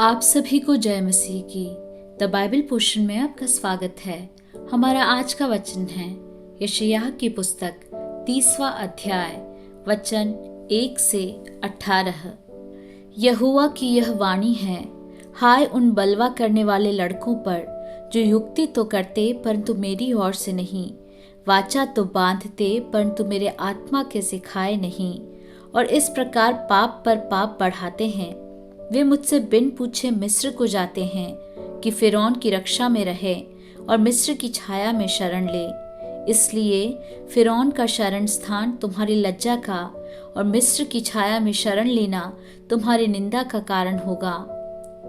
आप सभी को जय मसीह की द बाइबल पोर्शन में आपका स्वागत है। हमारा आज का वचन है यशायाह की पुस्तक 30वां अध्याय वचन 1 से 18। यहोवा की यह वाणी है, हाय उन बलवा करने वाले लड़कों पर जो युक्ति तो करते परंतु मेरी ओर से नहीं, वाचा तो बांधते परंतु मेरे आत्मा के सिखाए नहीं, और इस प्रकार पाप पर पाप बढ़ाते हैं। वे मुझसे बिन पूछे मिस्र को जाते हैं कि फिरौन की रक्षा में रहे और मिस्र की छाया में शरण ले। इसलिए फिरौन का शरण स्थान तुम्हारी लज्जा का और मिस्र की छाया में शरण लेना तुम्हारी निंदा का कारण होगा।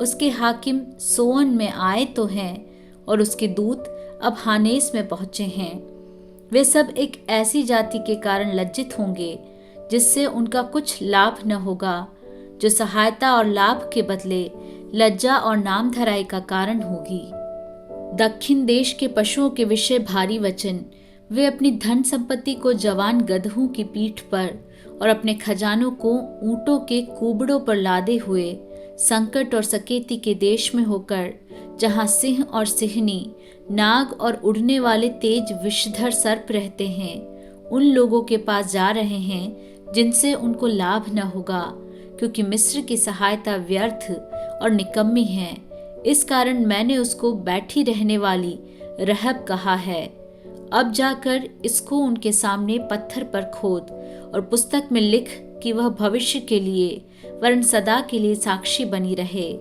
उसके हाकिम सोअन में आए तो हैं और उसके दूत अब हानेस में पहुंचे हैं। वे सब एक ऐसी जाति के कारण लज्जित होंगे जिससे उनका कुछ लाभ न होगा, जो सहायता और लाभ के बदले लज्जा और नाम धराई का कारण होगी। दक्षिण देश के पशुओं के विषय भारी वचन, वे अपनी धन संपत्ति को जवान गदहों की पीठ पर और अपने खजानों को ऊंटों के कुबड़ों पर लादे हुए संकट और सकेती के देश में होकर, जहां सिंह और सिंहनी, नाग और उड़ने वाले तेज विषधर सर्प रहते हैं, उन लोगों के पास जा रहे हैं जिनसे उनको लाभ न होगा, क्योंकि मिस्र की सहायता व्यर्थ और निकम्मी है। इस कारण मैंने उसको बैठी रहने वाली रहब कहा है। अब जाकर इसको उनके सामने पत्थर पर खोद और पुस्तक में लिख कि वह भविष्य के लिए वरन सदा के लिए साक्षी बनी रहे,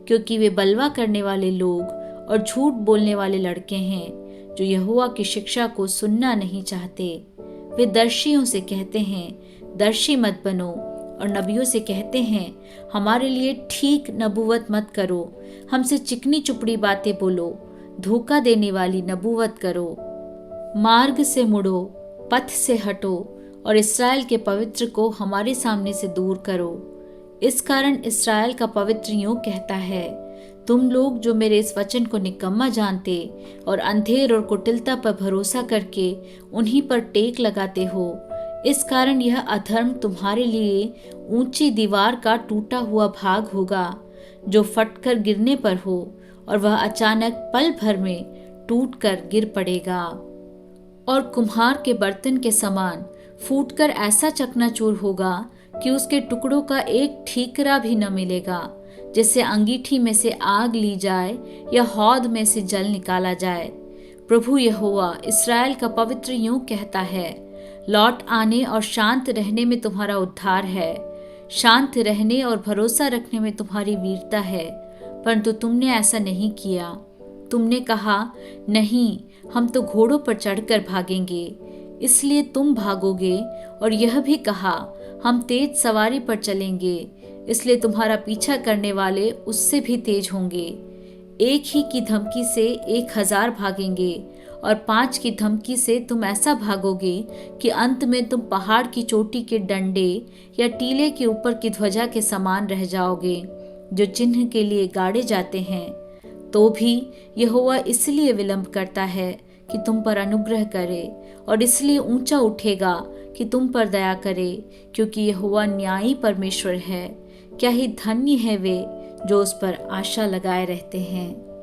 क्योंकि वे बलवा करने वाले लोग और झूठ बोलने वाले लड़के हैं, जो यहोवा की शिक्षा को सुनना नहीं चाहते। वे दर्शियों से कहते हैं, दर्शी मत बनो, और नबियों से कहते हैं, हमारे लिए ठीक नबूवत मत करो, हमसे चिकनी चुपड़ी बातें बोलो, धोखा देने वाली नबूवत करो। मार्ग से मुड़ो, पथ से हटो, और इस्राएल के पवित्र को हमारे सामने से दूर करो। इस कारण इस्राएल का पवित्र यूं कहता है, तुम लोग जो मेरे इस वचन को निकम्मा जानते और अंधेर और कुटिलता पर भरोसा करके उन्हीं पर टेक लगाते हो, इस कारण यह अधर्म तुम्हारे लिए ऊंची दीवार का टूटा हुआ भाग होगा, जो फटकर गिरने पर हो, और वह अचानक पल भर में टूटकर गिर पड़ेगा, और कुम्हार के बर्तन के समान फूटकर ऐसा चकनाचूर होगा कि उसके टुकड़ों का एक ठीकरा भी न मिलेगा। जैसे अंगीठी में से आग ली जाए या हौद में से जल निकाला जाए। प्रभु यहोवा इस्राएल का पवित्र यूं कहता है, लौट आने और शांत रहने में तुम्हारा उद्धार है, शांत रहने और भरोसा रखने में तुम्हारी वीरता है, परंतु तुमने ऐसा नहीं किया। तुमने कहा, नहीं, हम तो घोड़ों पर चढ़कर भागेंगे, इसलिए तुम भागोगे, और यह भी कहा, हम तेज सवारी पर चलेंगे, इसलिए तुम्हारा पीछा करने वाले उससे भी तेज होंगे। एक ही की धमकी से 1000 भागेंगे, और 5 की धमकी से तुम ऐसा भागोगे कि अंत में तुम पहाड़ की चोटी के डंडे या टीले के ऊपर की ध्वजा के समान रह जाओगे, जो चिन्ह के लिए गाड़े जाते हैं। तो भी यहोवा इसलिए विलंब करता है कि तुम पर अनुग्रह करे, और इसलिए ऊंचा उठेगा कि तुम पर दया करे, क्योंकि यहोवा न्यायी परमेश्वर है। क्या ही धन्य है वे जो उस पर आशा लगाए रहते हैं।